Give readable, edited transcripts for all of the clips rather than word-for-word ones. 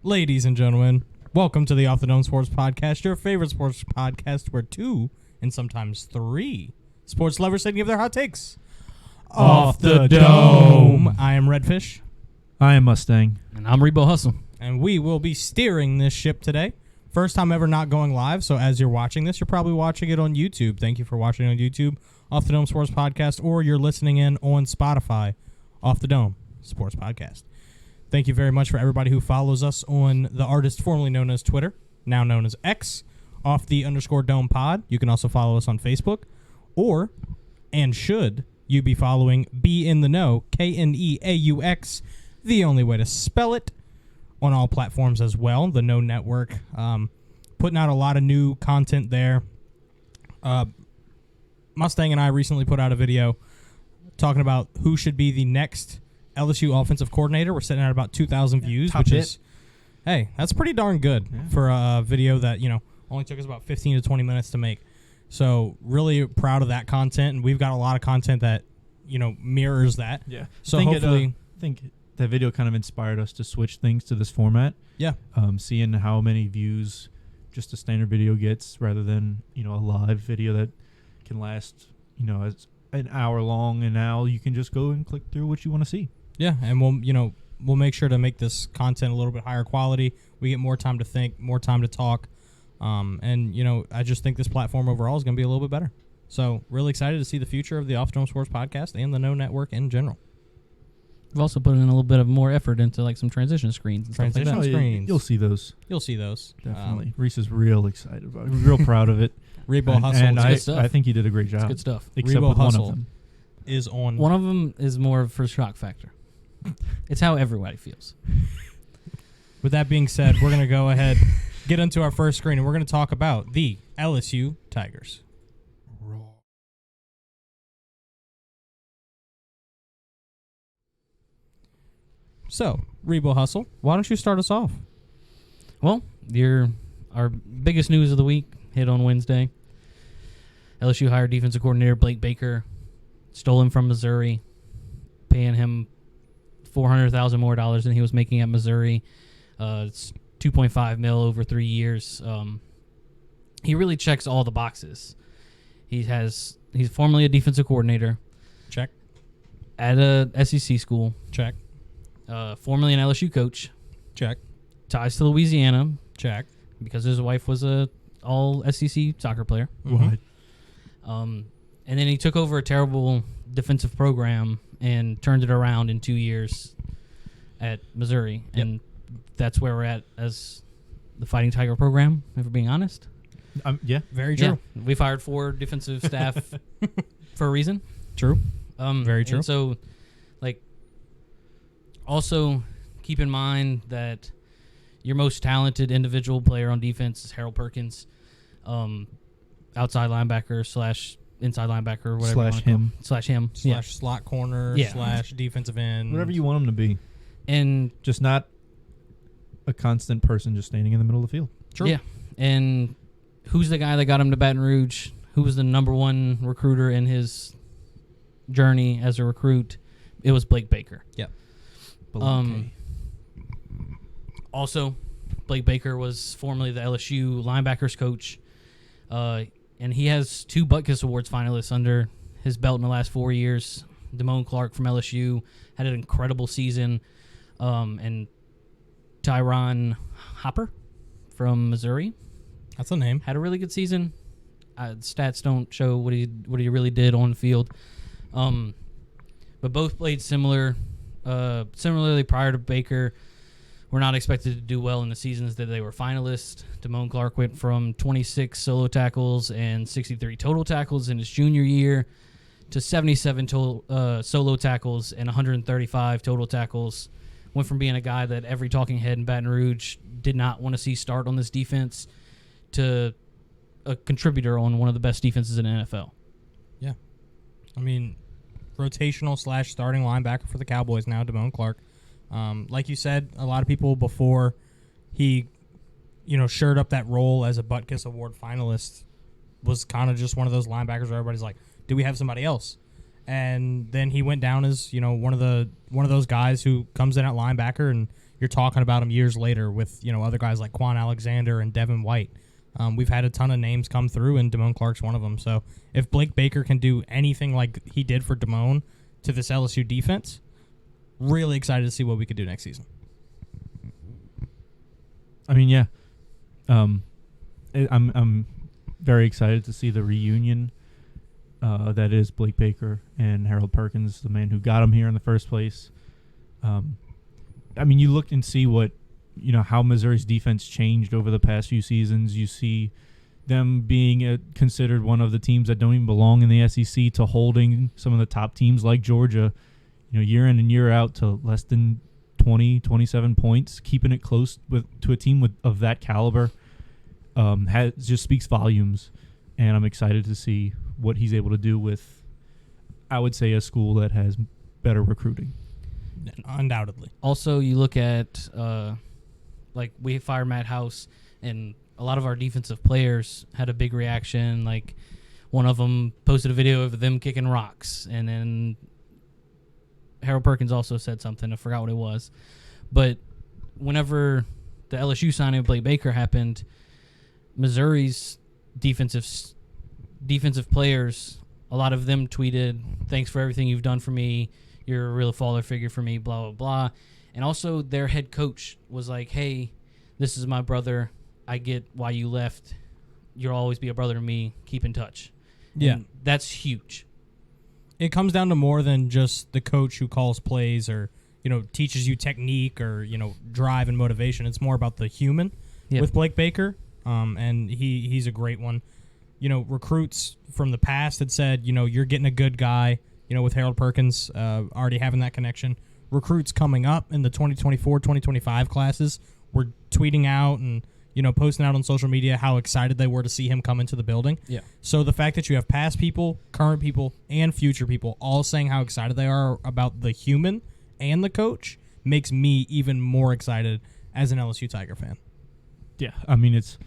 Ladies and gentlemen, welcome to the Off the Dome Sports Podcast, your favorite sports podcast where two and sometimes three sports lovers say to give their hot takes. Off the Dome. I am Redfish. I am Mustang. And I'm Rebo Hustle. And we will be steering this ship today. First time ever not going live, so as you're watching this, you're probably watching it on YouTube. Thank you for watching on YouTube, Off the Dome Sports Podcast, or you're listening in on Spotify, Off the Dome Sports Podcast. Thank you very much for everybody who follows us on the artist formerly known as Twitter, now known as X, off the _dome pod. You can also follow us on Facebook, or, and should you be following Be in the Know, KNEAUX, the only way to spell it, on all platforms as well, the Know Network. Putting out a lot of new content there. Mustang and I recently put out a video talking about who should be the next LSU offensive coordinator. We're sitting at about 2,000 views, which is, hey, that's pretty darn good for a video that, only took us about 15 to 20 minutes to make. So really proud of that content, and we've got a lot of content that, mirrors that. Yeah. So hopefully... I think that video kind of inspired us to switch things to this format. Yeah. Seeing how many views just a standard video gets rather than, a live video that can last, as an hour long, and now you can just go and click through what you want to see. Yeah, and we'll make sure to make this content a little bit higher quality. We get more time to think, more time to talk. And I just think this platform overall is going to be a little bit better. So really excited to see the future of the Off the Dome Sports Podcast and the Know Network in general. We've also put in a little bit of more effort into like some transition screens and stuff like that. Screens. You'll see those. Definitely. Reese is real excited about it. Real proud of it. Rebo Hustle. And good stuff. I think he did a great job. It's good stuff. Except Rebo with Hustle one of them. is on. One of them is more for shock factor. It's how everybody feels. With that being said, we're going to go ahead, get into our first screen, and we're going to talk about the LSU Tigers. So, Rebo Hustle, why don't you start us off? Well, our biggest news of the week hit on Wednesday. LSU hired defensive coordinator Blake Baker, stole him from Missouri, paying him $400,000 more than he was making at Missouri. It's $2.5 million over 3 years. He really checks all the boxes. He's formerly a defensive coordinator. Check. At a SEC school. Check. Formerly an LSU coach. Check. Ties to Louisiana. Check. Because his wife was a all SEC soccer player. Mm-hmm. And then he took over a terrible defensive program and turned it around in 2 years at Missouri. Yep. And that's where we're at as the Fighting Tiger program, if we're being honest. Yeah. Very true. Yeah. We fired 4 defensive staff for a reason. True. Very true. And so, also keep in mind that your most talented individual player on defense is Harold Perkins, outside linebacker / inside linebacker, whatever. /him. /him. / slot corner, / defensive end. Whatever you want him to be. And just not a constant person just standing in the middle of the field. True. Yeah. And who's the guy that got him to Baton Rouge? Who was the number one recruiter in his journey as a recruit? It was Blake Baker. Yeah. Also, Blake Baker was formerly the LSU linebackers coach, and he has 2 Butkus Awards finalists under his belt in the last 4 years. Damone Clark from LSU had an incredible season, and Tyron Hopper from Missouri. That's a name. Had a really good season. Stats don't show what he really did on the field, but both played similarly prior to Baker. Were not expected to do well in the seasons that they were finalists. Damone Clark went from 26 solo tackles and 63 total tackles in his junior year to 77 solo tackles and 135 total tackles. Went from being a guy that every talking head in Baton Rouge did not want to see start on this defense to a contributor on one of the best defenses in the NFL. Yeah. I mean, rotational / starting linebacker for the Cowboys now, Damone Clark. Like you said, a lot of people before he, shored up that role as a Butkus Award finalist was kind of just one of those linebackers where everybody's like, do we have somebody else? And then he went down as, one of those guys who comes in at linebacker and you're talking about him years later with, other guys like Quan Alexander and Devin White. We've had a ton of names come through, and Damone Clark's one of them. So if Blake Baker can do anything like he did for Damone to this LSU defense, really excited to see what we could do next season. I mean, yeah. I'm very excited to see the reunion that is Blake Baker and Harold Perkins, the man who got him here in the first place. I mean, you look and see what, how Missouri's defense changed over the past few seasons. You see them being considered one of the teams that don't even belong in the SEC to holding some of the top teams like Georgia, year in and year out to less than 20, 27 points, keeping it close to a team of that caliber. Just speaks volumes, and I'm excited to see what he's able to do with, I would say, a school that has better recruiting. Undoubtedly. Also, you look at we fired Matt House, and a lot of our defensive players had a big reaction. Like, one of them posted a video of them kicking rocks, and then Harold Perkins also said something. I forgot what it was. But whenever the LSU signing of Blake Baker happened, Missouri's defensive players, a lot of them tweeted, "Thanks for everything you've done for me. You're a real father figure for me, blah, blah, blah." And also their head coach was like, "Hey, this is my brother. I get why you left. You'll always be a brother to me. Keep in touch." Yeah. And that's huge. It comes down to more than just the coach who calls plays or, teaches you technique or, drive and motivation. It's more about the human with Blake Baker. And he's a great one. Recruits from the past had said, you're getting a good guy, with Harold Perkins already having that connection. Recruits coming up in the 2024, 2025 classes were tweeting out and, posting out on social media how excited they were to see him come into the building. Yeah. So the fact that you have past people, current people, and future people all saying how excited they are about the human and the coach makes me even more excited as an LSU Tiger fan. Yeah, I mean, it's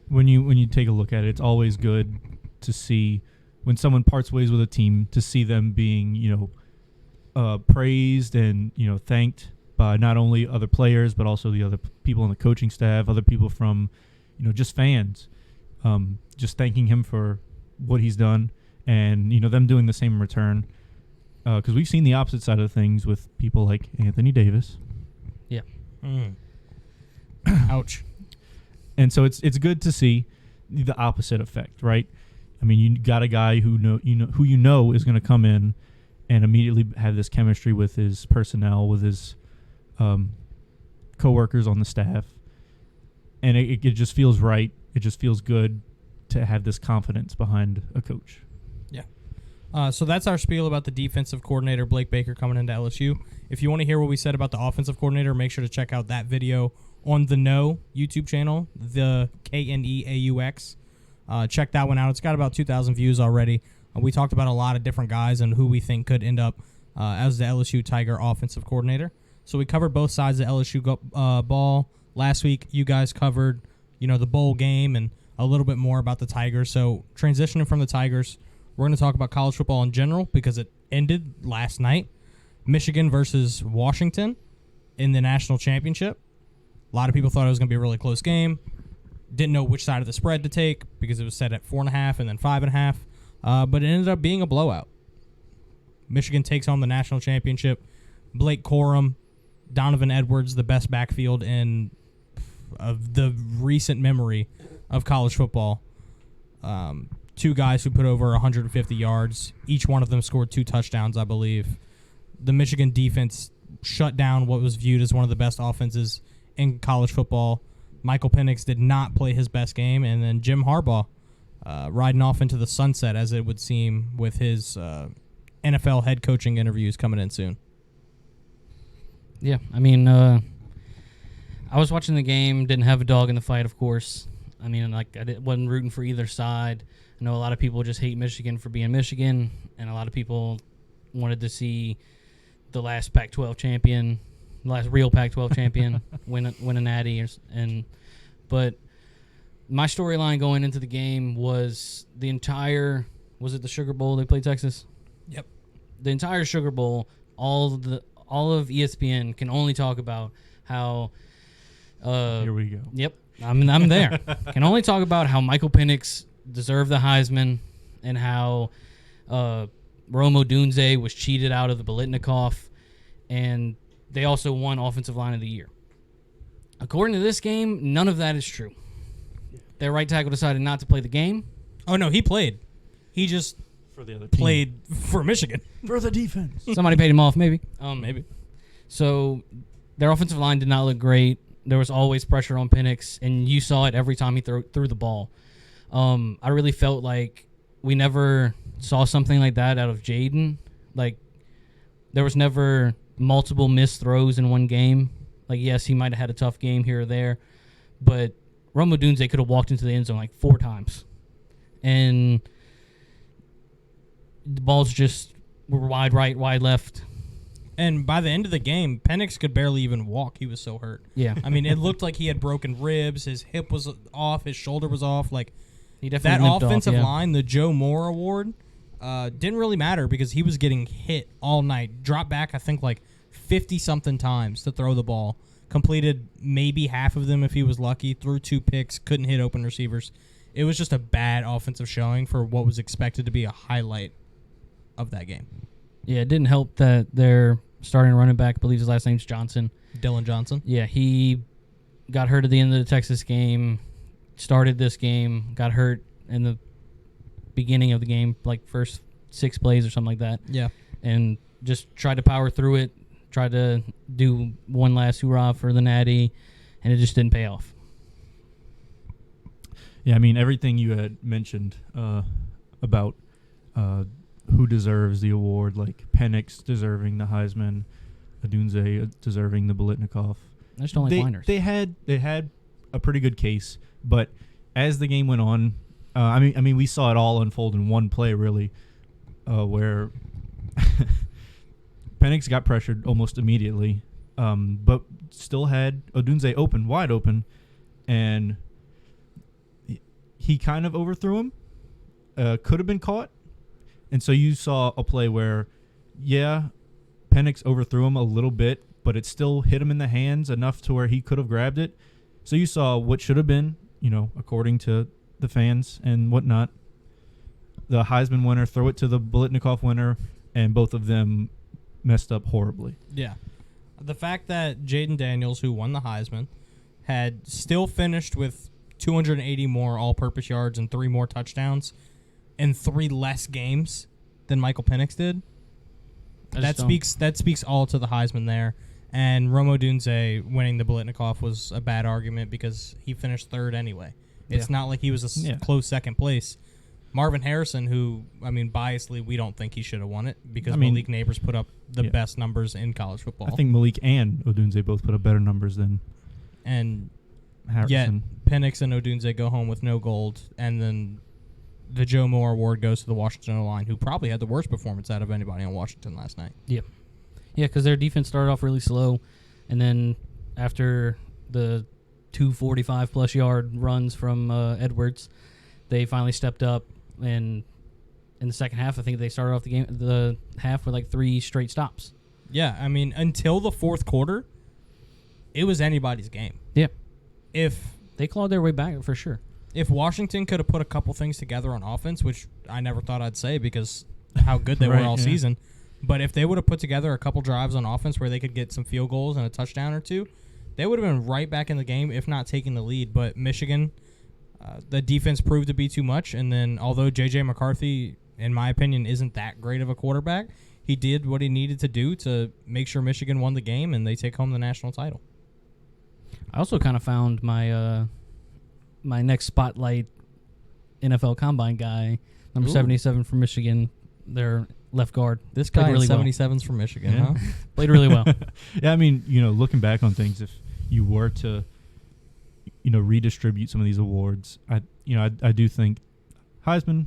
when you take a look at it, it's always good to see when someone parts ways with a team, to see them being, praised and, thanked by not only other players, but also the other people on the coaching staff, other people from, just fans, just thanking him for what he's done and, them doing the same in return. Because we've seen the opposite side of things with people like Anthony Davis. Yeah. Ouch. And so it's good to see the opposite effect, right? I mean, you got a guy who is going to come in and immediately have this chemistry with his personnel, with his coworkers on the staff, and it just feels right. It just feels good to have this confidence behind a coach. Yeah. So that's our spiel about the defensive coordinator, Blake Baker, coming into LSU. If you want to hear what we said about the offensive coordinator, make sure to check out that video on the No YouTube channel, the KNEAUX. Check that one out. It's got about 2,000 views already. We talked about a lot of different guys and who we think could end up as the LSU Tiger offensive coordinator. So we covered both sides of the LSU ball. Last week, you guys covered, the bowl game and a little bit more about the Tigers. So transitioning from the Tigers, we're going to talk about college football in general because it ended last night. Michigan versus Washington in the national championship. A lot of people thought it was going to be a really close game. Didn't know which side of the spread to take because it was set at 4.5 and then 5.5. But it ended up being a blowout. Michigan takes home the national championship. Blake Corum, Donovan Edwards, the best backfield in of the recent memory of college football. Two guys who put over 150 yards. Each one of them scored 2 touchdowns, I believe. The Michigan defense shut down what was viewed as one of the best offenses in college football. Michael Penix did not play his best game, and then Jim Harbaugh riding off into the sunset, as it would seem, with his NFL head coaching interviews coming in soon. Yeah, I mean, I was watching the game, didn't have a dog in the fight, of course. I mean, wasn't rooting for either side. I know a lot of people just hate Michigan for being Michigan, and a lot of people wanted to see the last Pac-12 champion, the last real Pac-12 champion win a natty. But my storyline going into the game was the entire, was it the Sugar Bowl they played Texas? Yep. The entire Sugar Bowl, all of ESPN can only talk about how. Here we go. Yep, I'm there. Can only talk about how Michael Penix deserved the Heisman and how Rome Odunze was cheated out of the Biletnikoff, and they also won Offensive Line of the Year. According to this game, none of that is true. Their right tackle decided not to play the game. Oh, no, he played. He just For the other team. played for Michigan. For the defense. Somebody paid him off, maybe. Maybe. So their offensive line did not look great. There was always pressure on Penix, and you saw it every time he threw the ball. I really felt like we never saw something like that out of Jaden. Like, there was never multiple missed throws in one game. Like, yes, he might have had a tough game here or there, but Rome Odunze could have walked into the end zone like 4 times. And the balls just were wide right, wide left. And by the end of the game, Penix could barely even walk. He was so hurt. Yeah. I mean, it looked like he had broken ribs. His hip was off. His shoulder was off. Like, He definitely that limped offensive off, yeah. line, the Joe Moore Award, didn't really matter because he was getting hit all night. Dropped back, I think, like 50-something times to throw the ball. Completed maybe half of them if he was lucky. Threw 2 picks. Couldn't hit open receivers. It was just a bad offensive showing for what was expected to be a highlight of that game. Yeah, it didn't help that their starting running back, I believe his last name's Johnson. Dylan Johnson. Yeah, he got hurt at the end of the Texas game, started this game, got hurt in the beginning of the game, like first 6 plays or something like that. Yeah. And just tried to power through it, tried to do one last hoorah for the Natty, and it just didn't pay off. Yeah, I mean, everything you had mentioned about who deserves the award, like Penix deserving the Heisman, Odunze deserving the Biletnikoff. I just don't like whiners. They had a pretty good case, but as the game went on, I mean, we saw it all unfold in one play, really, where Penix got pressured almost immediately, but still had Odunze wide open, and he kind of overthrew him. Could have been caught. And so you saw a play where, yeah, Penix overthrew him a little bit, but it still hit him in the hands enough to where he could have grabbed it. So you saw what should have been, according to the fans and whatnot, the Heisman winner throw it to the Biletnikoff winner, and both of them messed up horribly. Yeah. The fact that Jaden Daniels, who won the Heisman, had still finished with 280 more all-purpose yards and 3 more touchdowns in 3 less games than Michael Penix did. That speaks all to the Heisman there. And Rome Odunze winning the Biletnikoff was a bad argument because he finished 3rd anyway. It's not like he was a close second place. Marvin Harrison, who, I mean, biasly, we don't think he should have won it because Malik Neighbors put up the best numbers in college football. I think Malik and Odunze both put up better numbers than Harrison. Yet Penix and Odunze go home with no gold, and then the Joe Moore Award goes to the Washington O-line, who probably had the worst performance out of anybody on Washington last night. Yeah, because their defense started off really slow, and then after the 245-plus yard runs from Edwards, they finally stepped up, and in the second half, I think they started off the half with like 3 straight stops. Yeah, I mean, until the 4th quarter, it was anybody's game. Yeah. If they clawed their way back for sure. If Washington could have put a couple things together on offense, which I never thought I'd say because how good they were all season, but if they would have put together a couple drives on offense where they could get some field goals and a touchdown or 2, they would have been right back in the game, if not taking the lead. But Michigan, the defense proved to be too much, and then although J.J. McCarthy, in my opinion, isn't that great of a quarterback, he did what he needed to do to make sure Michigan won the game and they take home the national title. I also kind of found my my next spotlight NFL Combine guy, number 77 from Michigan, their left guard. This guy really 77's from Michigan, huh? Played really well. Yeah, I mean, looking back on things, if you were to, redistribute some of these awards, I do think Heisman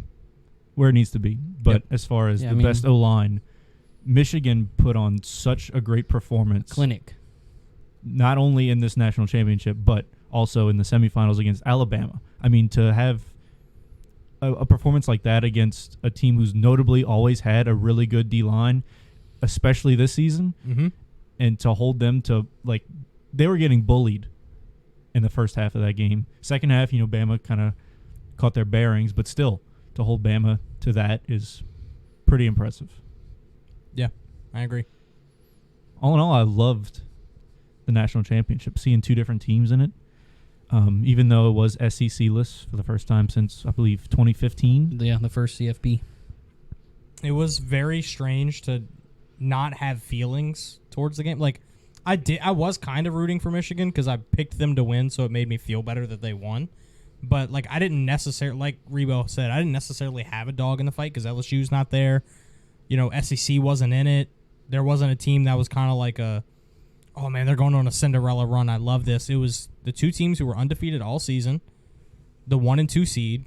where it needs to be. But as far as best O-line, Michigan put on such a great performance. Clinic. Not only in this national championship, but also in the semifinals against Alabama. I mean, to have a performance like that against a team who's notably always had a really good D-line, especially this season, and to hold them to, like, they were getting bullied in the first half of that game. Second half, Bama kind of caught their bearings, but still, to hold Bama to that is pretty impressive. Yeah, I agree. All in all, I loved the national championship, seeing two different teams in it. Even though it was SEC-less for the first time since, I believe, 2015. Yeah, the first CFP. It was very strange to not have feelings towards the game. Like, I was kind of rooting for Michigan because I picked them to win, so it made me feel better that they won. But, like, I didn't necessarily, like Rebo said, I didn't necessarily have a dog in the fight because LSU's not there. SEC wasn't in it. There wasn't a team that was kind of like oh, man, they're going on a Cinderella run. I love this. It was the two teams who were undefeated all season, the 1 and 2 seed.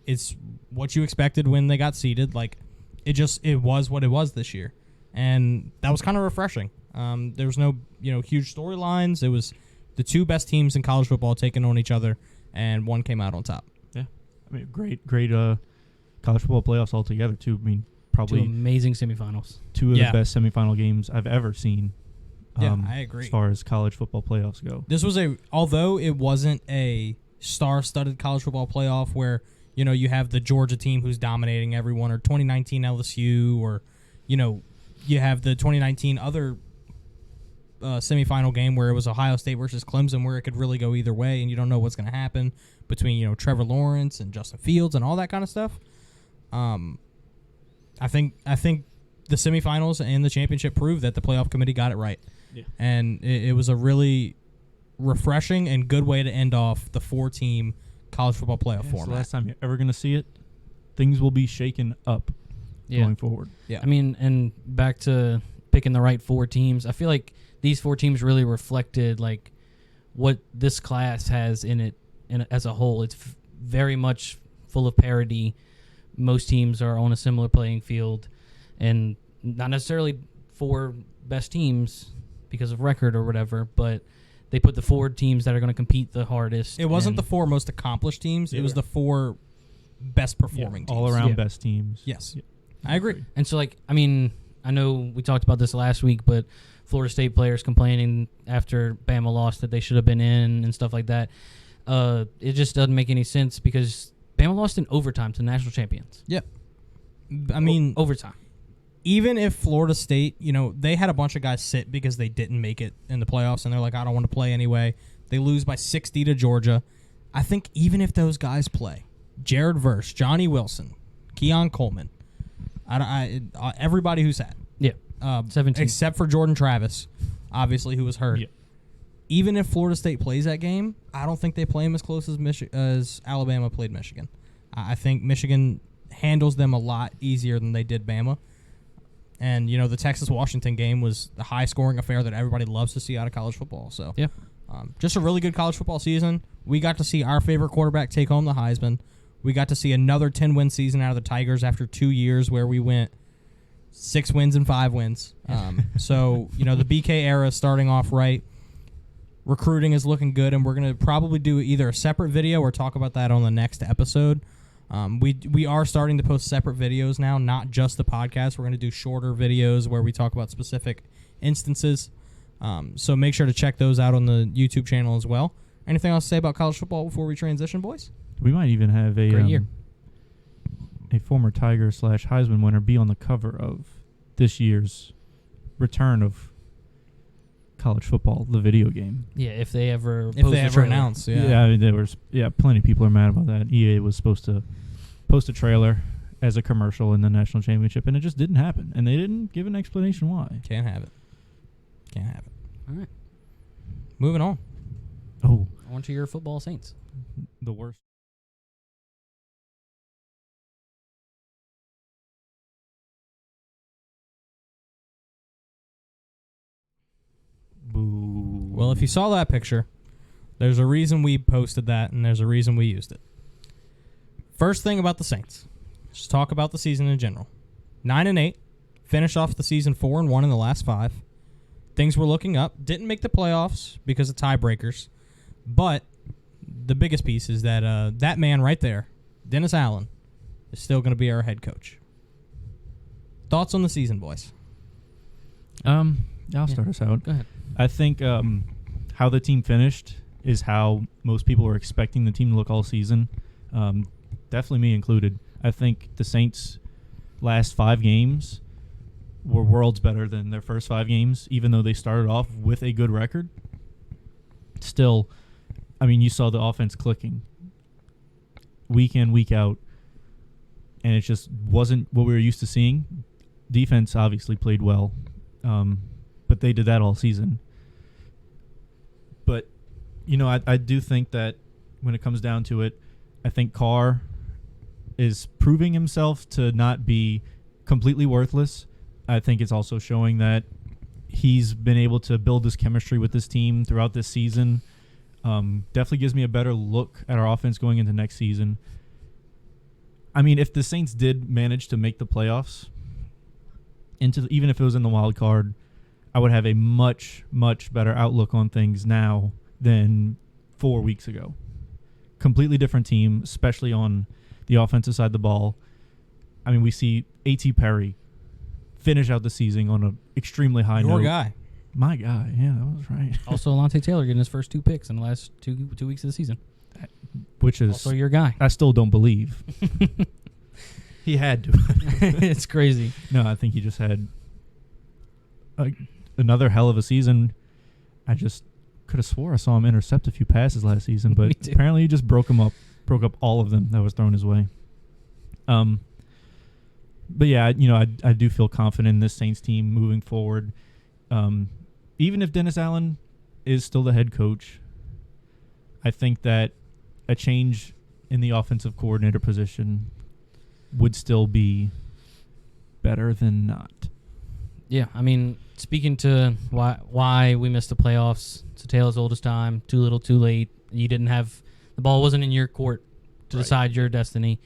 It's what you expected when they got seeded. Like, it was what it was this year. And that was kind of refreshing. There was no, huge storylines. It was the two best teams in college football taking on each other, and one came out on top. Yeah. I mean, great college football playoffs altogether, too. I mean, probably two amazing semifinals. Two of the best semifinal games I've ever seen. Yeah, I agree. As far as college football playoffs go. This was although it wasn't a star-studded college football playoff where, you have the Georgia team who's dominating everyone, or 2019 LSU, or, you have the 2019 other semifinal game where it was Ohio State versus Clemson, where it could really go either way, and you don't know what's going to happen between, Trevor Lawrence and Justin Fields and all that kind of stuff. I think the semifinals and the championship proved that the playoff committee got it right. Yeah. And it was a really refreshing and good way to end off the 4-team college football playoff It's format. the last time you're ever going to see it. Things will be shaken up going forward. Yeah. I mean, and back to picking the right 4 teams, I feel like these 4 teams really reflected like what this class has in it as a whole. It's very much full of parity. Most teams are on a similar playing field, and not necessarily 4 best teams because of record or whatever, but they put the 4 teams that are going to compete the hardest. It wasn't the 4 most accomplished teams. It was the 4 best performing teams. All around best teams. Yes. Yeah. I agree. And so, like, I mean, I know we talked about this last week, but Florida State players complaining after Bama lost that they should have been in and stuff like that. It just doesn't make any sense because Bama lost in overtime to national champions. Yeah. I mean, overtime. Even if Florida State, they had a bunch of guys sit because they didn't make it in the playoffs, and they're like, I don't want to play anyway. They lose by 60 to Georgia. I think even if those guys play, Jared Verse, Johnny Wilson, Keon Coleman, everybody who sat. Yeah. 17. Except for Jordan Travis, obviously, who was hurt. Yeah. Even if Florida State plays that game, I don't think they play them as close as Alabama played Michigan. I think Michigan handles them a lot easier than they did Bama. And, the Texas-Washington game was a high-scoring affair that everybody loves to see out of college football. So, yeah. Just a really good college football season. We got to see our favorite quarterback take home the Heisman. We got to see another 10-win season out of the Tigers after 2 years where we went 6 wins and 5 wins. So, the BK era is starting off right. Recruiting is looking good, and we're going to probably do either a separate video or talk about that on the next episode. We are starting to post separate videos now, not just the podcast. We're going to do shorter videos where we talk about specific instances. So make sure to check those out on the YouTube channel as well. Anything else to say about college football before we transition, boys? We might even have a Great year. A former Tiger / Heisman winner be on the cover of this year's return of college football, the video game. Yeah, if they ever announce. Yeah, I mean, there was plenty of people are mad about that. EA was supposed to post a trailer as a commercial in the national championship, and it just didn't happen. And they didn't give an explanation why. Can't have it. All right. Moving on. Oh, On to your football Saints. the worst. Boo. Well, if you saw that picture, there's a reason we posted that, and there's a reason we used it. First thing about the Saints. Just talk about the season in general. 9-8. Finished off the season 4-1 in the last 5. Things were looking up. Didn't make the playoffs because of tiebreakers. But the biggest piece is that that man right there, Dennis Allen, is still going to be our head coach. Thoughts on the season, boys? I'll start us out. Go ahead. I think how the team finished is how most people were expecting the team to look all season. Definitely me included. I think the Saints' last 5 games were worlds better than their first 5 games, even though they started off with a good record. Still, I mean, you saw the offense clicking week in, week out, and it just wasn't what we were used to seeing. Defense obviously played well, but they did that all season. But, you know, I do think that when it comes down to it, I think Carr is proving himself to not be completely worthless. I think it's also showing that he's been able to build this chemistry with this team throughout this season. Definitely gives me a better look at our offense going into next season. I mean, if the Saints did manage to make the playoffs, even if it was in the wild card, I would have a much, much better outlook on things now than 4 weeks ago. Completely different team, especially on the offensive side of the ball. I mean, we see A.T. Perry finish out the season on an extremely high note. Your guy. My guy. Yeah, that was right. Also, Alontae Taylor getting his first 2 picks in the last two weeks of the season. Which is Also your guy. I still don't believe. He had to. It's crazy. No, I think he just had another hell of a season. I just could have swore I saw him intercept a few passes last season, but apparently he just broke up all of them that was thrown his way. But yeah, you know, I do feel confident in this Saints team moving forward. Even if Dennis Allen is still the head coach, I think that a change in the offensive coordinator position would still be better than not. Yeah, I mean, speaking to why we missed the playoffs, it's a tale as old as time. Too little, too late. You didn't have the ball wasn't in your court to decide your destiny,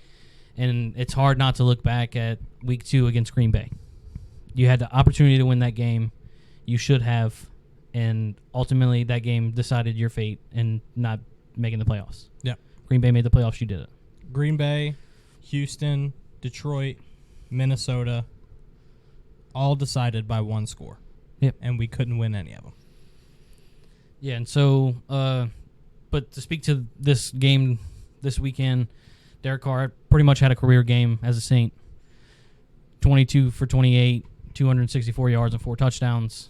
and it's hard not to look back at week 2 against Green Bay. You had the opportunity to win that game. You should have, and ultimately that game decided your fate and not making the playoffs. Yeah, Green Bay made the playoffs. You did it. Green Bay, Houston, Detroit, Minnesota, all decided by 1 score. Yep. And we couldn't win any of them. Yeah, and so, but to speak to this game this weekend, Derek Carr pretty much had a career game as a Saint. 22 for 28, 264 yards and 4 touchdowns.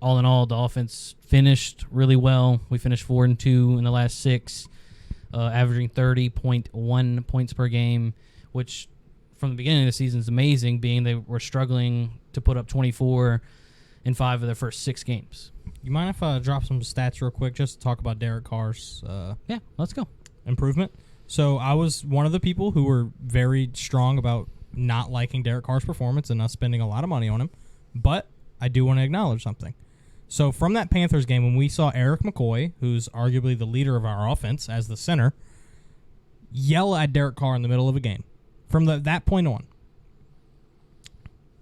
All in all, the offense finished really well. We finished 4-2 in the last 6, averaging 30.1 points per game, which from the beginning of the season is amazing, being they were struggling to put up 24 in 5 of their first 6 games. You mind if I drop some stats real quick just to talk about Derek Carr's Yeah, let's go. improvement? So I was one of the people who were very strong about not liking Derek Carr's performance and us spending a lot of money on him, but I do want to acknowledge something. So from that Panthers game, when we saw Eric McCoy, who's arguably the leader of our offense as the center, yell at Derek Carr in the middle of a game, from that point on,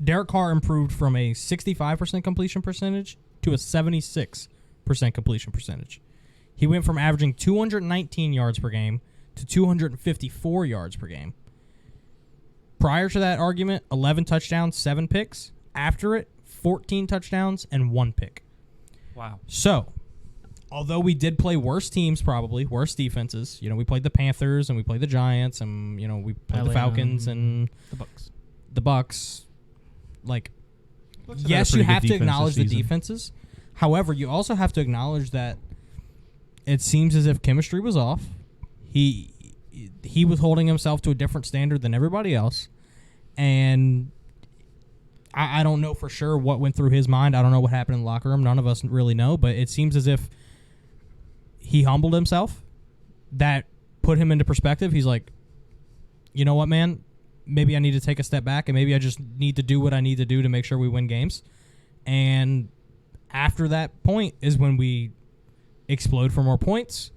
Derek Carr improved from a 65% completion percentage to a 76% completion percentage. He went from averaging 219 yards per game to 254 yards per game. Prior to that argument, 11 touchdowns, 7 picks. After it, 14 touchdowns and 1 pick. Wow. So, although we did play worse teams, probably worse defenses. You know, we played the Panthers and we played the Giants and, you know, we played the Falcons and the Bucks. Like, yes, you have to acknowledge the defenses. However, you also have to acknowledge that it seems as if chemistry was off. He was holding himself to a different standard than everybody else. And I don't know for sure what went through his mind. I don't know what happened in the locker room. None of us really know. But it seems as if he humbled himself. That put him into perspective. He's like, you know what, man? Maybe I need to take a step back, and maybe I just need to do what I need to do to make sure we win games. And after that point is when we explode for more points.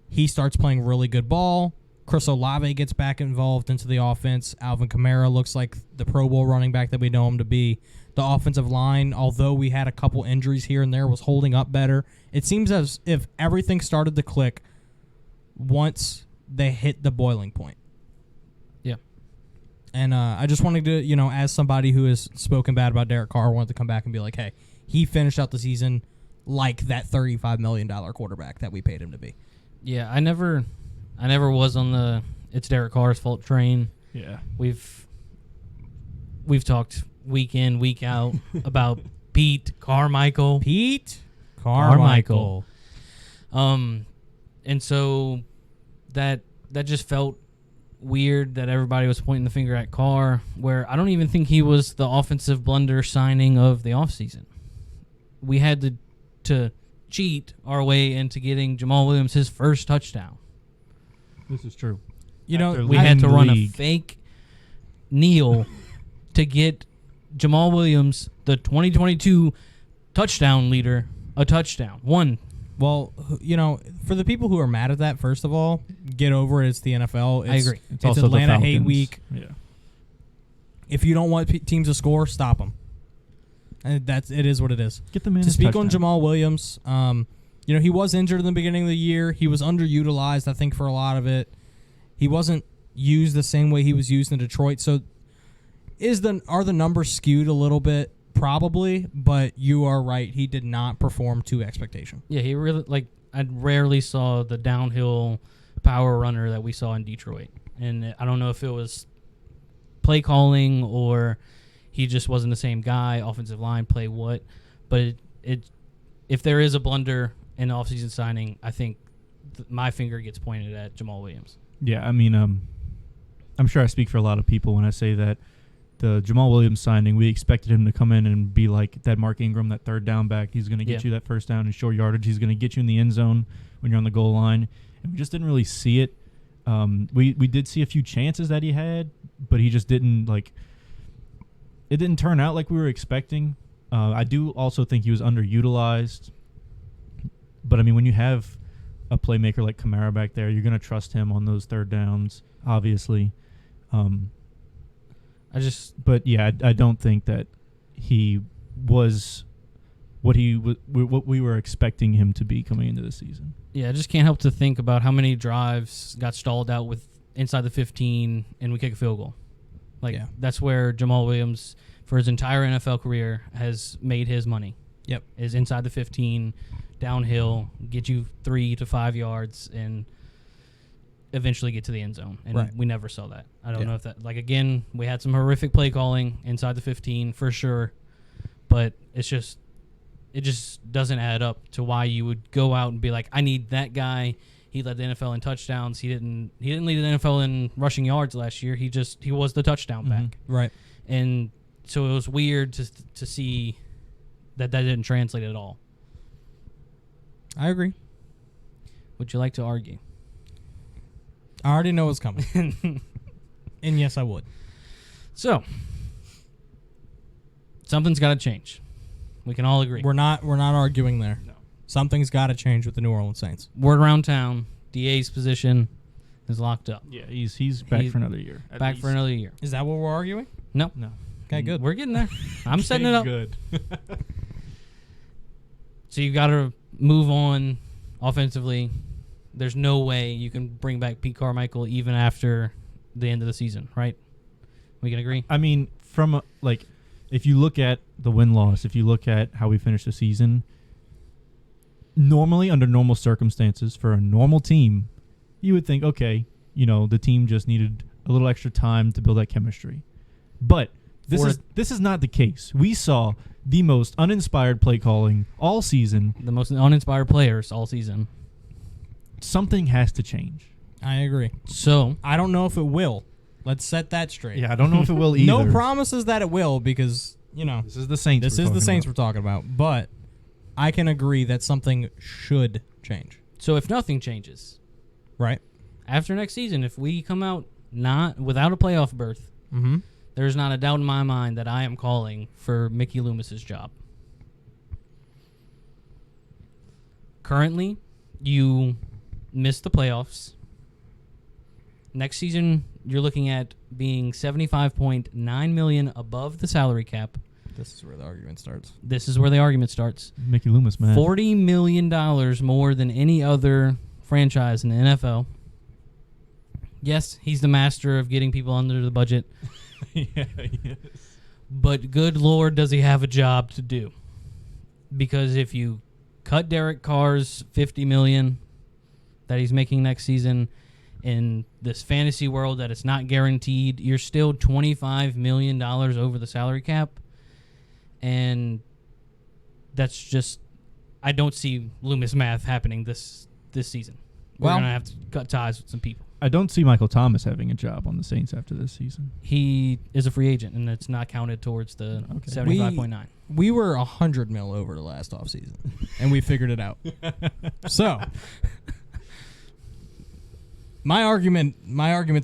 He starts playing really good ball. Chris Olave gets back involved into the offense. Alvin Kamara looks like the Pro Bowl running back that we know him to be. The offensive line, although we had a couple injuries here and there, was holding up better. It seems as if everything started to click once they hit the boiling point. Yeah. And I just wanted to, you know, as somebody who has spoken bad about Derek Carr, wanted to come back and be like, hey, he finished out the season like that $35 million quarterback that we paid him to be. Yeah, I never was on the it's Derek Carr's fault train. Yeah. We've talked week in, week out about Pete Carmichael. Pete Carmichael. And so that just felt weird that everybody was pointing the finger at Carr, where I don't even think he was the offensive blunder signing of the offseason. We had to cheat our way into getting Jamal Williams his first touchdown. This is true. You know, We had to run a fake kneel to get Jamal Williams, the 2022 touchdown leader, a touchdown. One. Well, you know, for the people who are mad at that, first of all, get over it. It's the NFL. I agree. It's also Atlanta the hate Falcons. week. Yeah. If you don't want teams to score, stop them. And it is what it is. Get the man To his speak touchdown. on Jamal Williams, you know, he was injured in the beginning of the year. He was underutilized, I think, for a lot of it. He wasn't used the same way he was used in Detroit. So are the numbers skewed a little bit? Probably, but you are right. He did not perform to expectation. Yeah, he really, I rarely saw the downhill power runner that we saw in Detroit. And I don't know if it was play calling or he just wasn't the same guy, offensive line, play what. But if there is a blunder in the offseason signing, I think my finger gets pointed at Jamal Williams. Yeah, I mean, I'm sure I speak for a lot of people when I say that the Jamal Williams signing, we expected him to come in and be like that Mark Ingram, that third down back. He's going to get you that first down in short yardage. He's going to get you in the end zone when you're on the goal line. And we just didn't really see it. We did see a few chances that he had, but he just didn't, it didn't turn out like we were expecting. I do also think he was underutilized. But, I mean, when you have a playmaker like Kamara back there, you're going to trust him on those third downs, obviously. But yeah, I don't think that he was what we were expecting him to be coming into the season. Yeah, I just can't help to think about how many drives got stalled out with inside the 15 and we kick a field goal. That's where Jamal Williams, for his entire NFL career, has made his money. Yep. Is inside the 15, downhill, get you 3 to 5 yards, and eventually get to the end zone. And we never saw that. I don't know if that, again, we had some horrific play calling inside the 15 for sure, but it just doesn't add up to why you would go out and be like, I need that guy. He led the NFL in touchdowns. He didn't lead the NFL in rushing yards last year. He was the touchdown back. Right. And so it was weird to see that didn't translate at all. I agree. Would you like to argue? I already know what's coming. And yes, I would. So, something's got to change. We can all agree. We're not arguing there. No. Something's got to change with the New Orleans Saints. Word around town, DA's position is locked up. Yeah, he's back for another year. Back for another year. Is that what we're arguing? No. Okay, good. We're getting there. I'm setting it up. Good. So you've got to move on offensively. There's no way you can bring back Pete Carmichael even after the end of the season, right? We can agree? I mean, if you look at the win-loss, if you look at how we finished the season, normally under normal circumstances for a normal team, you would think, okay, the team just needed a little extra time to build that chemistry. But this is not the case. We saw the most uninspired play calling all season. The most uninspired players all season. Something has to change. I agree. So I don't know if it will. Let's set that straight. Yeah, I don't know if it will either. No promises that it will because, this is the Saints. We're talking about. But I can agree that something should change. So if nothing changes, right? After next season, if we come out not without a playoff berth, there's not a doubt in my mind that I am calling for Mickey Loomis's job. Currently, you missed the playoffs. Next season, you're looking at being $75.9 million above the salary cap. This is where the argument starts. Mickey Loomis, man. $40 million more than any other franchise in the NFL. Yes, he's the master of getting people under the budget. Yeah, he is. But good Lord, does he have a job to do? Because if you cut Derek Carr's $50 million that he's making next season. In this fantasy world that it's not guaranteed, you're still $25 million over the salary cap. And that's just, I don't see Loomis math happening this season. We're going to have to cut ties with some people. I don't see Michael Thomas having a job on the Saints after this season. He is a free agent, and it's not counted towards the 75.9. We were $100 million over the last offseason, and we figured it out. So, my argument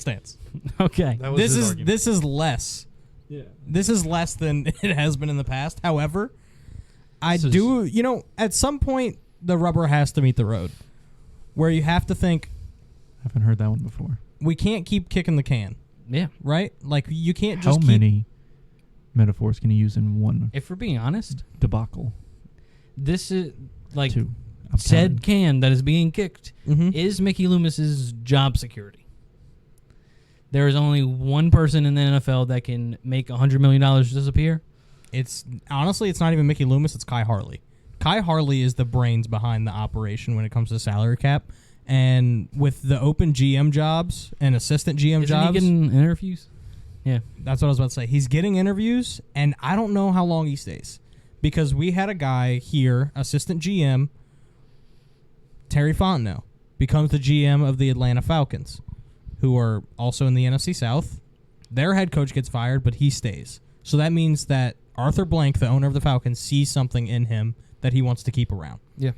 stands. Okay. This is less. Yeah. This is less than it has been in the past. However, at some point the rubber has to meet the road, where you have to think. I haven't heard that one before. We can't keep kicking the can. Yeah. Right? Like, you can't just How many metaphors can you use in one If we're being honest, debacle? this is like Two. said can that is being kicked Mm-hmm. is Mickey Loomis's job security. There is only one person in the NFL that can make $100 million disappear. It's honestly, it's not even Mickey Loomis. It's Kai Harley. Kai Harley is the brains behind the operation when it comes to salary cap. And with the open GM jobs and assistant GM Isn't jobs, he getting interviews? Yeah, that's what I was about to say. He's getting interviews, and I don't know how long he stays, because we had a guy here, assistant GM, Terry Fontenot, becomes the GM of the Atlanta Falcons, who are also in the NFC South. Their head coach gets fired, but he stays. So that means that Arthur Blank, the owner of the Falcons, sees something in him that he wants to keep around. yeah.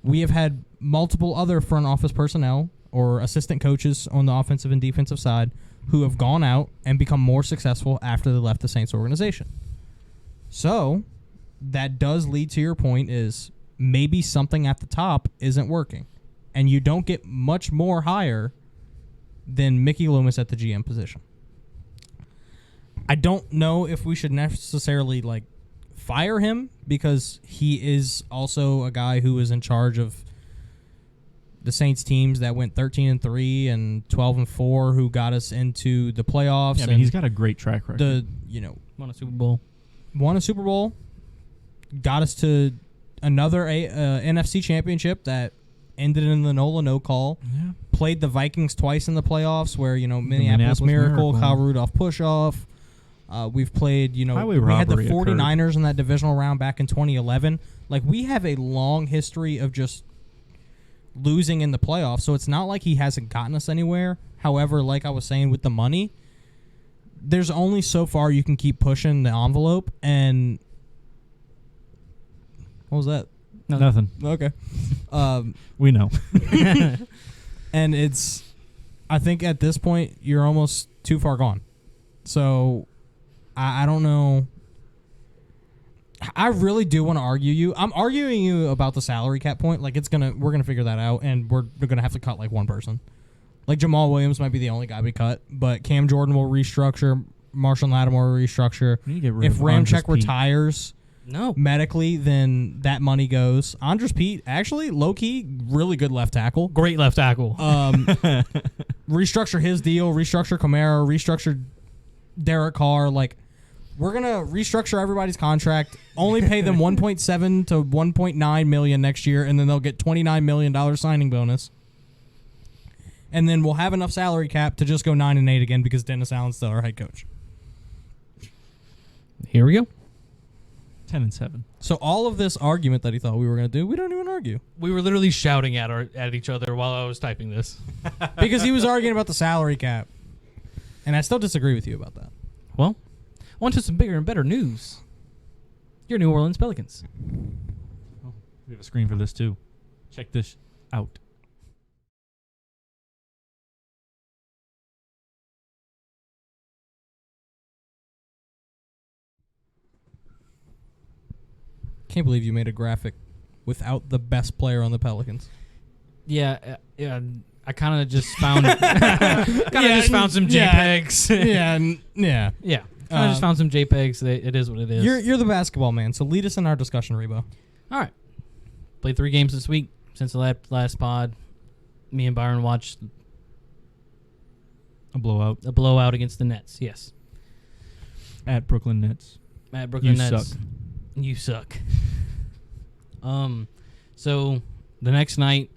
We have had multiple other front office personnel or assistant coaches on the offensive and defensive side who have gone out and become more successful after they left the Saints organization. So that does lead to your point, is maybe something at the top isn't working, and you don't get much more higher than Mickey Loomis at the GM position. I don't know if we should necessarily fire him, because he is also a guy who is in charge of the Saints teams that went 13-3 and 12-4, who got us into the playoffs. Yeah, I mean, he's got a great track record. Won a Super Bowl. Won a Super Bowl, got us to another NFC championship that ended in the Nola no call. Yeah. Played the Vikings twice in the playoffs, where Minneapolis Miracle, Kyle Rudolph push off. We've played, we had the 49ers in that divisional round back in 2011. We have a long history of just losing in the playoffs, so it's not like he hasn't gotten us anywhere. However, like I was saying with the money, there's only so far you can keep pushing the envelope, and what was that? Nothing. Okay. We know. And I think at this point, you're almost too far gone. So I don't know. I really do want to argue you. I'm arguing you about the salary cap point. We're gonna figure that out, and we're gonna have to cut one person. Jamal Williams might be the only guy we cut, but Cam Jordan will restructure. Marshall Lattimore will restructure. If Ramczyk retires medically, then that money goes. Andres Pete, actually, low key, really good left tackle. Great left tackle. Restructure his deal. Restructure Kamara. Restructure Derek Carr. We're going to restructure everybody's contract, only pay them $1.7 to $1.9 million next year, and then they'll get $29 million signing bonus. And then we'll have enough salary cap to just go 9-8 again, because Dennis Allen's still our head coach. Here we go. 10-7. So all of this argument that he thought we were going to do, we don't even argue. We were literally shouting at each other while I was typing this. Because he was arguing about the salary cap. And I still disagree with you about that. Well, on to some bigger and better news. Your New Orleans Pelicans. Oh, we have a screen for this too. Check this out. Can't believe you made a graphic without the best player on the Pelicans. Yeah, I kind of just found found some JPEGs. Yeah. I just found some JPEGs. It is what it is. You're the basketball man, so lead us in our discussion, Rebo. All right. Played 3 games this week since the last pod. Me and Byron watched a blowout against the Nets. Yes. At Brooklyn Nets. At Brooklyn Nets. Suck. You suck. So the next night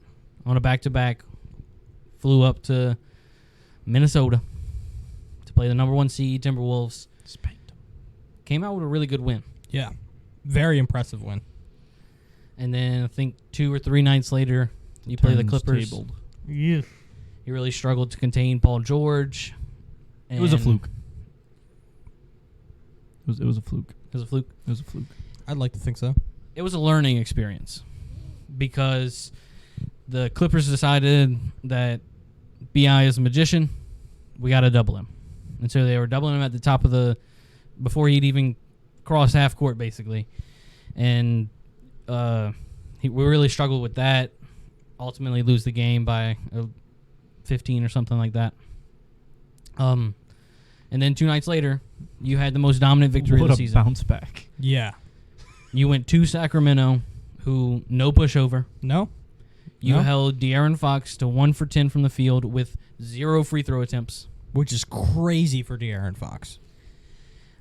on a back-to-back, flew up to Minnesota to play the number 1 seed Timberwolves. Spanked them. Came out with a really good win. Yeah. Very impressive win. And then I think 2 or 3 nights later, you play the Clippers. Tabled. Yeah. You really struggled to contain Paul George. It was a and- fluke. It was a fluke. It was a fluke. It was a fluke. I'd like to think so. It was a learning experience because the Clippers decided that BI is a magician. We got to double him. And so they were doubling him at the top of before he'd even cross half court, basically. And we really struggled with that. Ultimately lose the game by 15 or something like that. And then 2 nights later, you had the most dominant victory What of the a season. bounce back. Yeah. You went to Sacramento, who no pushover. No? You No? held De'Aaron Fox to 1 for 10 from the field with 0 free throw attempts. Which is crazy for De'Aaron Fox.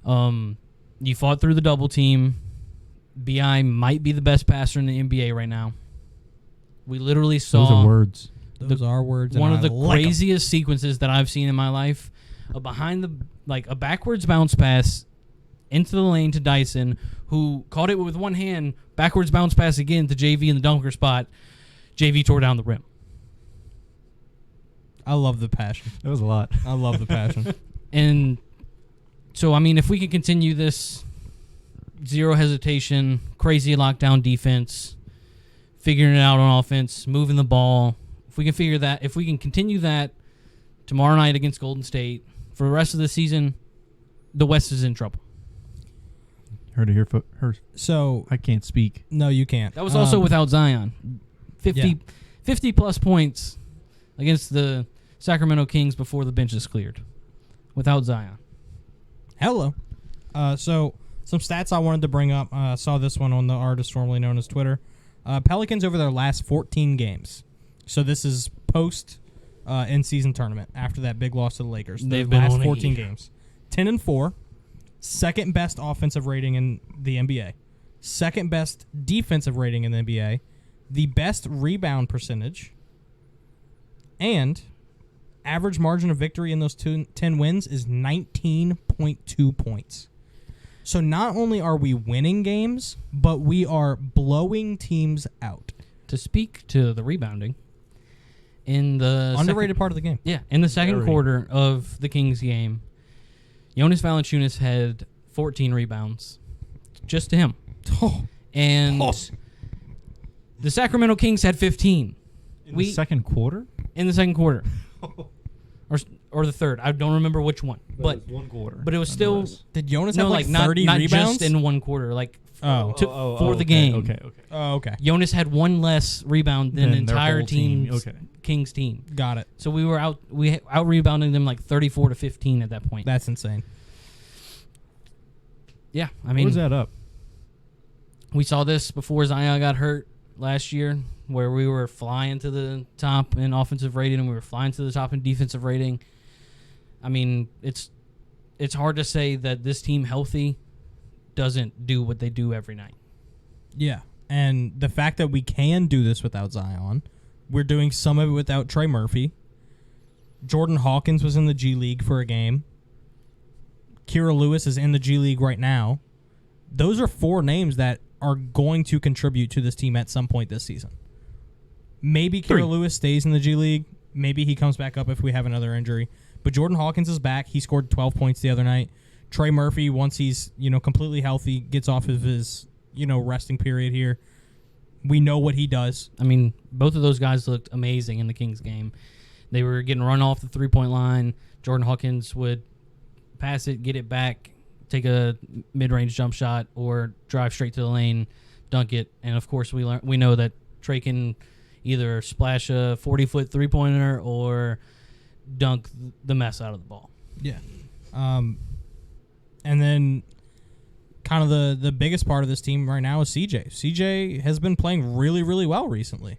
You fought through the double team. BI might be the best passer in the NBA right now. We literally saw Those are words. Those are words. one and of the I like 'em. craziest sequences that I've seen in my life. A backwards bounce pass into the lane to Dyson, who caught it with one hand, backwards bounce pass again to JV in the dunker spot. JV tore down the rim. I love the passion. That was a lot. I love the passion. And so, I mean, if we can continue this zero hesitation, crazy lockdown defense, figuring it out on offense, moving the ball, if we can continue that tomorrow night against Golden State, for the rest of the season, the West is in trouble. Heard it here. So, I can't speak. no, you can't. That was also without Zion. 50 plus points against the Sacramento Kings before the bench is cleared. Without Zion. Hello. So, some stats I wanted to bring up. I saw this one on the artist formerly known as Twitter. Pelicans over their last 14 games. So, this is post in-season tournament after that big loss to the Lakers. They've Their been last on a 14 heater. games. 10-4. Second best offensive rating in the NBA. Second best defensive rating in the NBA. The best rebound percentage. And average margin of victory in those 10 wins is 19.2 points. So not only are we winning games, but we are blowing teams out. To speak to the rebounding, in the Underrated part of the game. in the second Very. quarter of the Kings game, Jonas Valanciunas had 14 rebounds, just to him. Oh, And the Sacramento Kings had 15 In the second quarter? in the second quarter. Or the third. I don't remember which one. But it was 1 quarter. but it was still nonetheless. did Jonas no, have like like 30 not rebounds? just in one quarter, like Oh. for the okay, game. Okay. Oh, okay. Jonas had one less rebound than the Then their entire whole team. team's Okay. Kings team. Got it. So we out rebounding them like 34 to 15 at that point. That's insane. Yeah, I What mean, was that up? we saw this before Zion got hurt last year, where we were flying to the top in offensive rating and we were flying to the top in defensive rating. I mean, it's hard to say that this team healthy doesn't do what they do every night. Yeah. And the fact that we can do this without Zion, we're doing some of it without Trey Murphy. Jordan Hawkins was in the G League for a game. Kira Lewis is in the G League right now. Those are 4 names that are going to contribute to this team at some point this season. Maybe Kira 3. Lewis stays in the G League. Maybe he comes back up if we have another injury. But Jordan Hawkins is back. He scored 12 points the other night. Trey Murphy, once he's completely healthy, gets off of his resting period here. We know what he does. I mean, both of those guys looked amazing in the Kings game. They were getting run off the three-point line. Jordan Hawkins would pass it, get it back, take a mid-range jump shot, or drive straight to the lane, dunk it. And, of course, we know that Trey can either splash a 40-foot three-pointer or dunk the mess out of the ball. Yeah. And then kind of the biggest part of this team right now is CJ. CJ has been playing really, really well recently.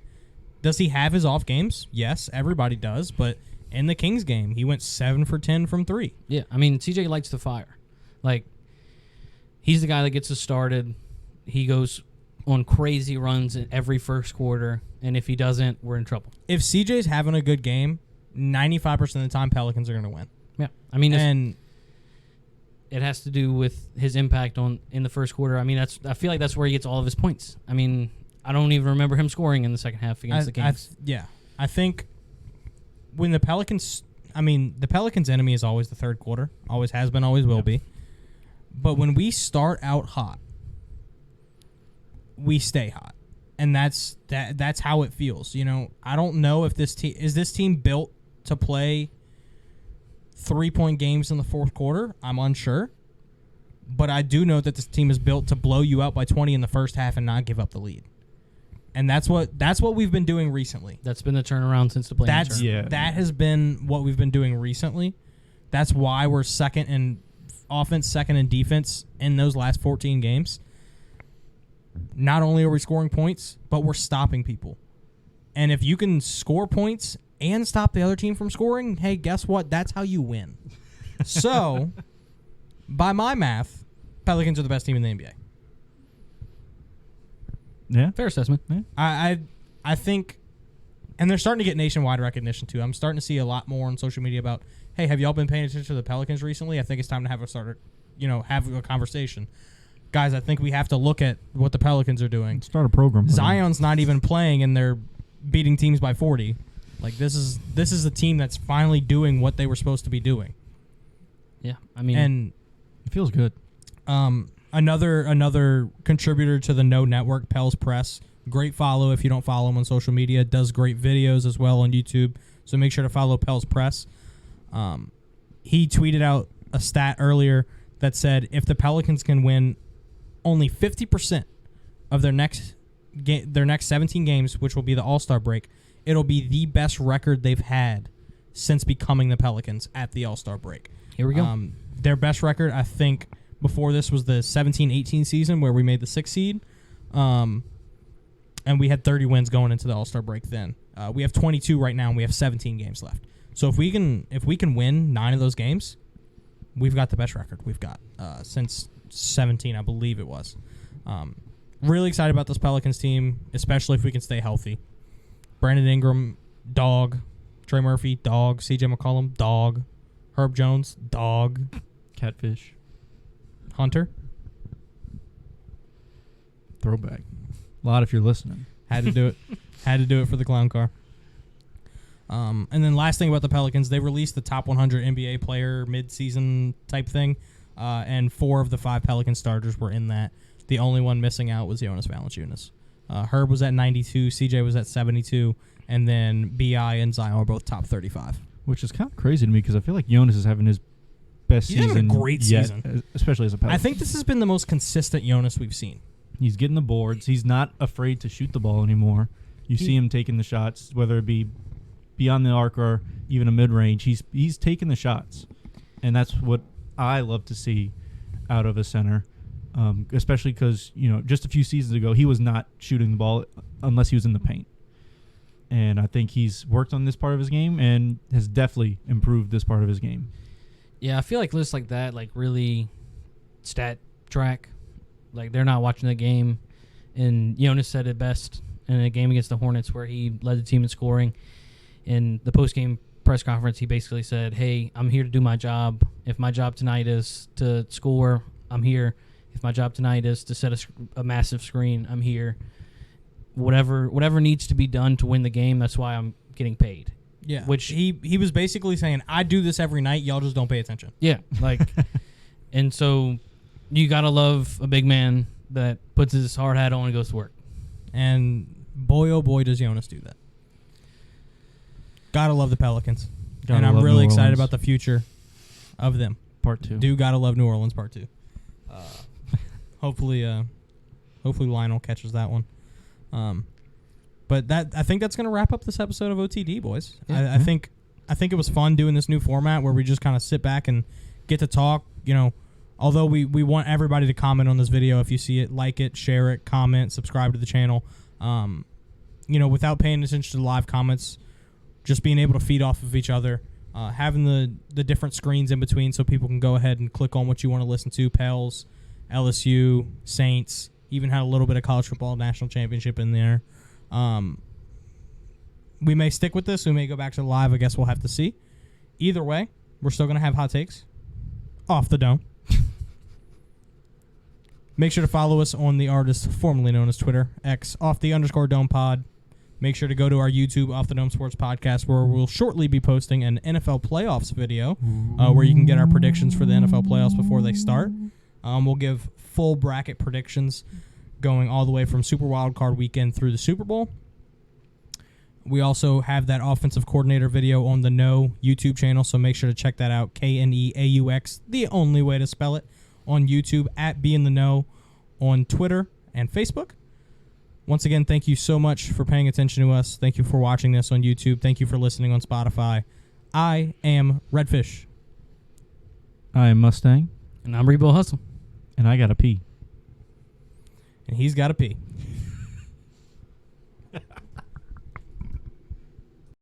Does he have his off games? Yes, everybody does. But in the Kings game, he went 7 for 10 from 3. Yeah, I mean, CJ lights the fire. Like, he's the guy that gets us started. He goes on crazy runs in every first quarter, and if he doesn't, we're in trouble. If CJ's having a good game, 95% of the time Pelicans are going to win. Yeah, I mean, And it has to do with his impact in the first quarter. I mean, I feel like that's where he gets all of his points. I mean, I don't even remember him scoring in the second half against the Kings. I think when the Pelicans enemy is always the third quarter. Always has been, always will be. But when we start out hot, we stay hot. And that's how it feels. You know, I don't know if this team built to play 3-point games in the fourth quarter. I'm unsure. But I do know that this team is built to blow you out by 20 in the first half and not give up the lead. And that's what we've been doing recently. That's been the turnaround since the play. That has been what we've been doing recently. That's why we're second in offense, second in defense in those last 14 games. Not only are we scoring points, but we're stopping people. And if you can score points and stop the other team from scoring, hey, guess what? That's how you win. So, by my math, Pelicans are the best team in the NBA. Yeah, fair assessment. Yeah. I think, and they're starting to get nationwide recognition too. I'm starting to see a lot more on social media about, hey, have y'all been paying attention to the Pelicans recently? I think it's time to have a conversation. Guys, I think we have to look at what the Pelicans are doing. Start a program. Zion's not even playing, and they're beating teams by 40. Like this is a team that's finally doing what they were supposed to be doing. Yeah, I mean, and it feels good. Another contributor to the No Network, Pels Press. Great follow if you don't follow him on social media. Does great videos as well on YouTube. So make sure to follow Pels Press. He tweeted out a stat earlier that said if the Pelicans can win only 50% of their next 17 games, which will be the All-Star break, it'll be the best record they've had since becoming the Pelicans at the All-Star break. Here we go. Their best record, I think, before this was the 17-18 season where we made the 6th seed. And we had 30 wins going into the All-Star break then. We have 22 right now, and we have 17 games left. So if we can win 9 of those games, we've got the best record we've got since 17, I believe it was. Really excited about this Pelicans team, especially if we can stay healthy. Brandon Ingram, dog. Trey Murphy, dog. CJ McCollum, dog. Herb Jones, dog. Catfish. Hunter. Throwback. A lot if you're listening. Had to do it. Had to do it for the clown car. And then last thing about the Pelicans, they released the top 100 NBA player mid-season type thing, and 4 of the 5 Pelican starters were in that. The only one missing out was Jonas Valanciunas. Herb was at 92, CJ was at 72, and then B.I. and Zion were both top 35. Which is kind of crazy to me because I feel like Jonas is having his best He's season having a great yet, season. especially as a Pelican. I think this has been the most consistent Jonas we've seen. He's getting the boards. He's not afraid to shoot the ball anymore. You see him taking the shots, whether it be beyond the arc or even a mid-range. He's taking the shots, and that's what I love to see out of a center, especially because just a few seasons ago he was not shooting the ball unless he was in the paint. And I think he's worked on this part of his game and has definitely improved this part of his game. Yeah, I feel like lists like that, like really stat track. Like they're not watching the game. And Jonas said it best in a game against the Hornets where he led the team in scoring. In the post-game press conference, he basically said, hey, I'm here to do my job. If my job tonight is to score, I'm here. If my job tonight is to set a massive screen, I'm here. Whatever needs to be done to win the game, that's why I'm getting paid. Yeah, which he was basically saying, I do this every night, y'all just don't pay attention. Yeah, like, and so you gotta love a big man that puts his hard hat on and goes to work. And boy, oh boy, does Jonas do that. Gotta love the Pelicans. And I'm really excited about the future of them. Part 2. Do gotta love New Orleans Part 2. Hopefully Lionel catches that one. But I think that's gonna wrap up this episode of OTD, boys. Yeah. I think it was fun doing this new format where we just kind of sit back and get to talk. Although we want everybody to comment on this video. If you see it, like it, share it, comment, subscribe to the channel. Without paying attention to the live comments, just being able to feed off of each other, having the different screens in between so people can go ahead and click on what you want to listen to. Pels, LSU, Saints, Even had a little bit of college football national championship in there. We may stick with this. We may go back to the live. I guess we'll have to see. Either way, we're still going to have hot takes off the dome. Make sure to follow us on the artist formerly known as Twitter, X, _dome pod. Make sure to go to our YouTube, Off the Dome Sports Podcast, where we'll shortly be posting an NFL playoffs video where you can get our predictions for the NFL playoffs before they start. We'll give full bracket predictions going all the way from Super Wild Card Weekend through the Super Bowl. We also have that offensive coordinator video on the No YouTube channel, so make sure to check that out. KNEAUX, the only way to spell it, on YouTube, at Be in the Know on Twitter and Facebook. Once again, thank you so much for paying attention to us. Thank you for watching this on YouTube. Thank you for listening on Spotify. I am Redfish. I am Mustang. And I'm Rebo Hustle. And I got to pee. And he's got to pee.